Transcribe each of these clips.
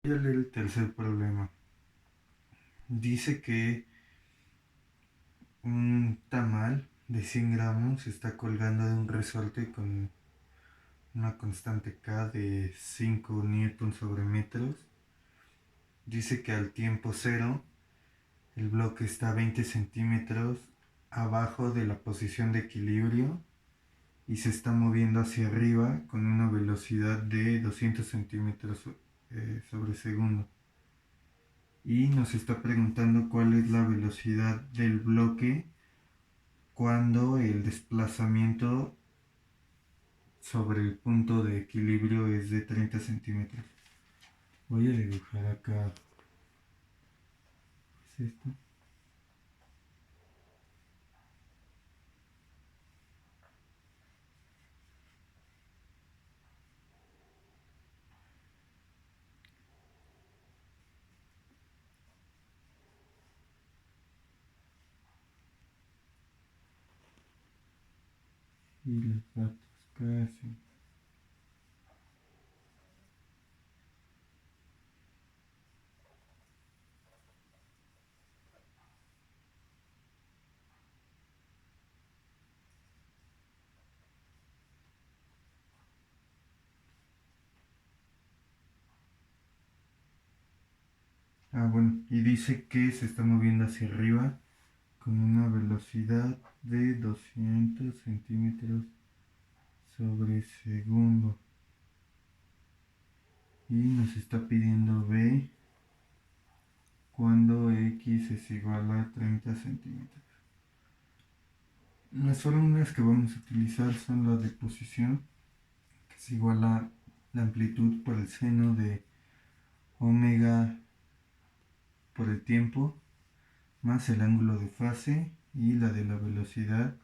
Voy a leer el tercer problema. Dice que un tamal de 100 gramos está colgando de un resorte con una constante K de 5 newtons sobre metros. Dice que al tiempo cero el bloque está a 20 centímetros abajo de la posición de equilibrio y se está moviendo hacia arriba con una velocidad de 200 centímetros sobre segundo. Y nos está preguntando cuál es la velocidad del bloque cuando el desplazamiento sobre el punto de equilibrio es de 30 centímetros. Voy a dibujar acá. ¿Es esto? Y los datos casi. Bueno, y dice que se está moviendo hacia arriba con una velocidad de 200 centímetros sobre segundo. Y nos está pidiendo B cuando X es igual a 30 centímetros. Las fórmulas que vamos a utilizar son la de posición, que es igual a la amplitud por el seno de omega por el tiempo, más el ángulo de fase, y la de la velocidad,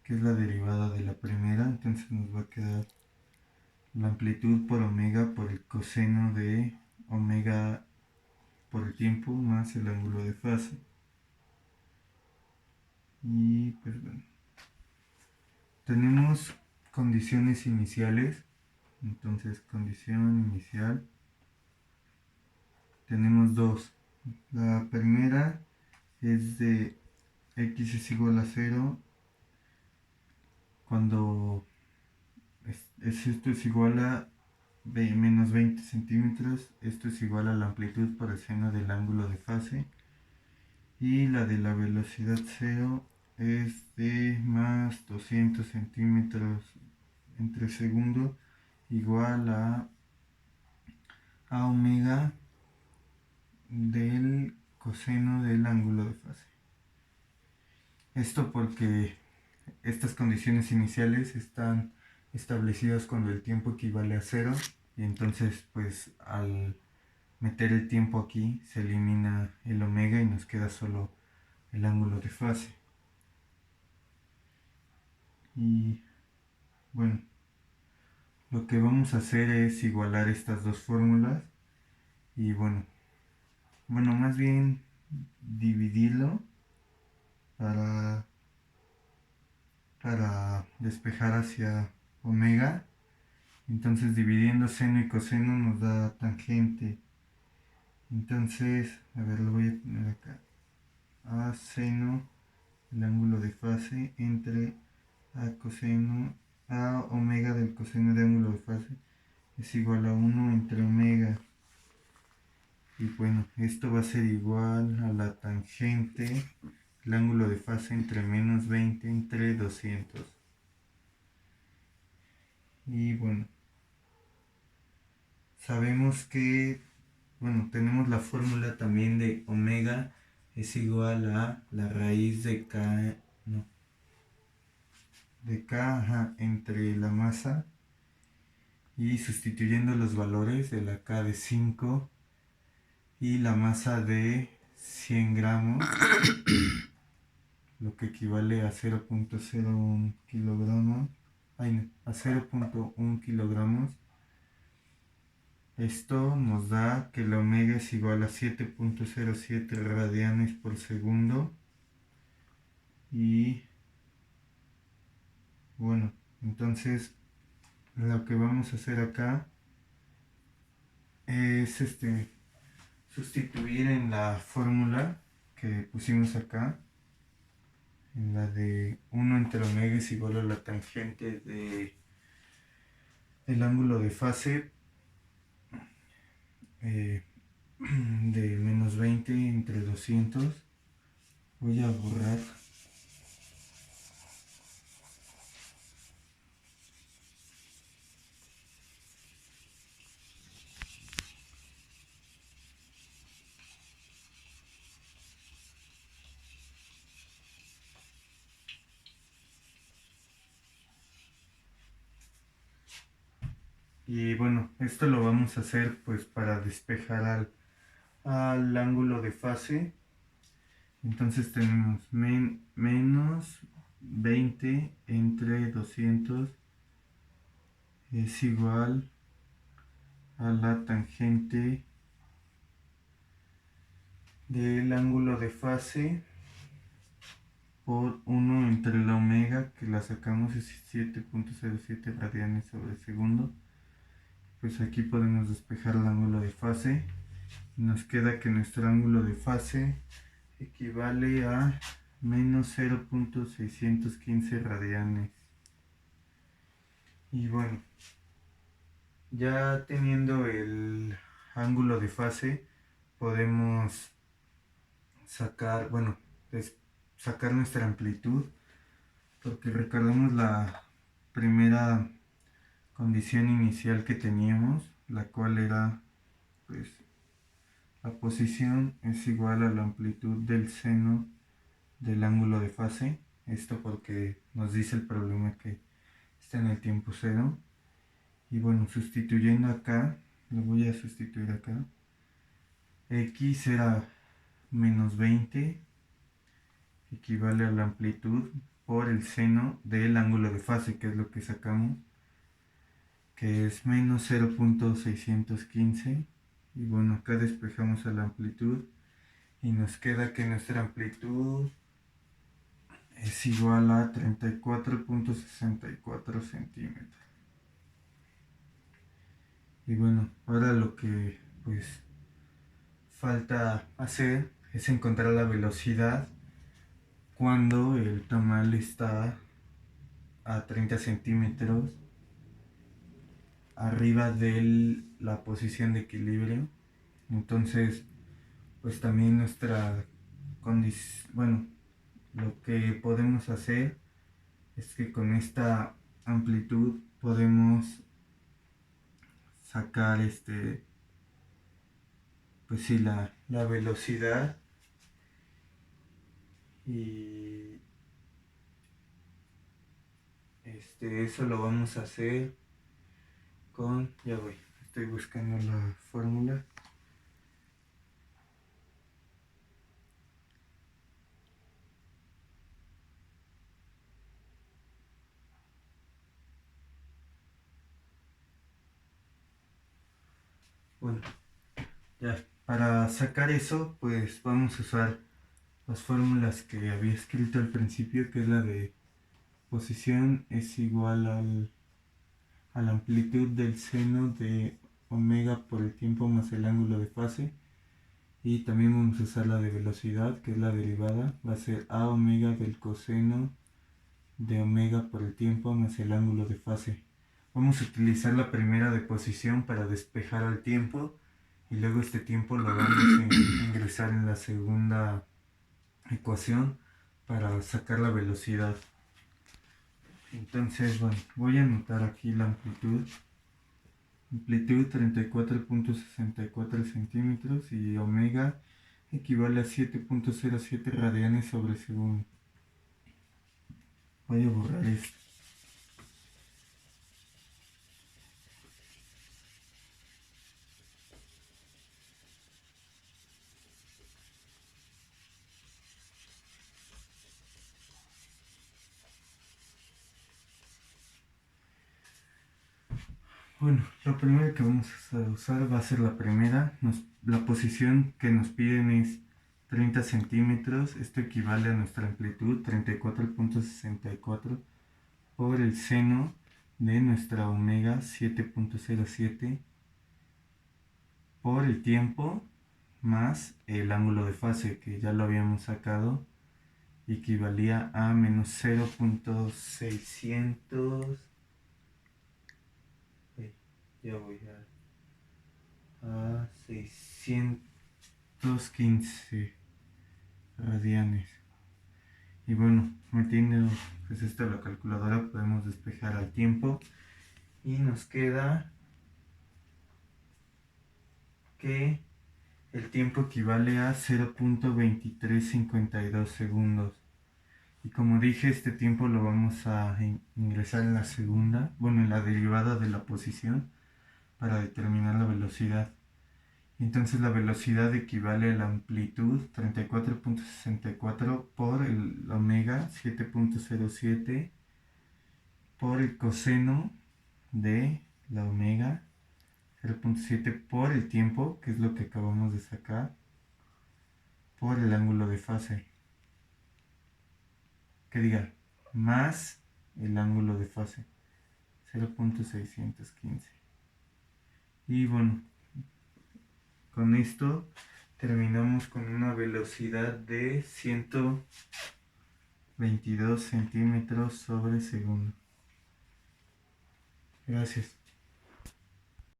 que es la derivada de la primera. Entonces nos va a quedar la amplitud por omega por el coseno de omega por el tiempo más el ángulo de fase. Y pues bueno, tenemos condiciones iniciales. Entonces, condición inicial, tenemos dos. La primera es de x es igual a 0 cuando esto es igual a menos 20 centímetros. Esto es igual a la amplitud por el seno del ángulo de fase. Y la de la velocidad 0 es de más 200 centímetros entre segundo, igual a omega del coseno del ángulo de fase. Esto porque estas condiciones iniciales están establecidas cuando el tiempo equivale a 0, y entonces pues al meter el tiempo aquí se elimina el omega y nos queda solo el ángulo de fase. Y bueno, lo que vamos a hacer es igualar estas dos fórmulas y bueno, más bien dividirlo para despejar hacia omega. Entonces dividiendo seno y coseno nos da tangente. Entonces, a ver, lo voy a poner acá. A seno, el ángulo de fase, entre a coseno, a omega del coseno de ángulo de fase es igual a 1 entre omega. Y bueno, esto va a ser igual a la tangente, el ángulo de fase entre menos 20 entre 200. Y bueno, sabemos que, tenemos la fórmula también de omega es igual a la raíz de k, no, de k entre la masa, y sustituyendo los valores de la k de 5 y la masa de 100 gramos, lo que equivale a 0.01 kilogramos, a 0.1 kilogramos. Esto nos da que la omega es igual a 7.07 radianes por segundo. Y bueno, entonces lo que vamos a hacer acá es sustituir en la fórmula que pusimos acá, en la de 1 entre omega es igual a la tangente del ángulo de fase de menos 20 entre 200. Voy a borrar. Y bueno, esto lo vamos a hacer pues para despejar al ángulo de fase. Entonces tenemos menos 20 entre 200 es igual a la tangente del ángulo de fase por 1 entre la omega, que la sacamos es 7.07 radianes sobre segundo. Pues aquí podemos despejar el ángulo de fase. Nos queda que nuestro ángulo de fase equivale a menos 0.615 radianes. Y bueno, ya teniendo el ángulo de fase, podemos sacar, sacar nuestra amplitud, porque recordemos la primera condición inicial que teníamos, la cual era, pues, la posición es igual a la amplitud del seno del ángulo de fase. Esto porque nos dice el problema que está en el tiempo cero. Y bueno, sustituyendo acá, lo voy a sustituir acá. X era menos 20, equivale a la amplitud por el seno del ángulo de fase, que es lo que sacamos, que es menos 0.615. Y bueno, acá despejamos a la amplitud y nos queda que nuestra amplitud es igual a 34.64 centímetros. Y bueno, ahora lo que pues falta hacer es encontrar la velocidad cuando el tamal está a 30 centímetros arriba de la posición de equilibrio. Entonces, pues también nuestra condición, bueno, lo que podemos hacer es que con esta amplitud podemos sacar pues sí, la velocidad, y eso lo vamos a hacer con, ya voy, estoy buscando la fórmula. Bueno, ya, para sacar eso, pues vamos a usar las fórmulas que había escrito al principio, que es la de posición es igual a la amplitud del seno de omega por el tiempo más el ángulo de fase. Y también vamos a usar la de velocidad, que es la derivada, va a ser a omega del coseno de omega por el tiempo más el ángulo de fase. Vamos a utilizar la primera de posición para despejar al tiempo, y luego este tiempo lo vamos a ingresar en la segunda ecuación para sacar la velocidad. Entonces, bueno, voy a anotar aquí la amplitud. Amplitud 34.64 centímetros y omega equivale a 7.07 radianes sobre segundo. Voy a borrar esto. Bueno, lo primero que vamos a usar va a ser la primera. La posición que nos piden es 30 centímetros. Esto equivale a nuestra amplitud 34.64 por el seno de nuestra omega 7.07 por el tiempo más el ángulo de fase que ya lo habíamos sacado, equivalía a menos 0.600. Ya voy a 615 radianes. Y bueno, metiendo pues esto a la calculadora podemos despejar al tiempo y nos queda que el tiempo equivale a 0.2352 segundos. Y como dije, este tiempo lo vamos a ingresar en la segunda, bueno, en la derivada de la posición para determinar la velocidad. Entonces la velocidad equivale a la amplitud 34.64 por el omega 7.07 por el coseno de la omega 0.7 por el tiempo, que es lo que acabamos de sacar, por el ángulo de fase. Que diga, más el ángulo de fase 0.615. Y bueno, con esto terminamos con una velocidad de 122 centímetros sobre segundo. Gracias.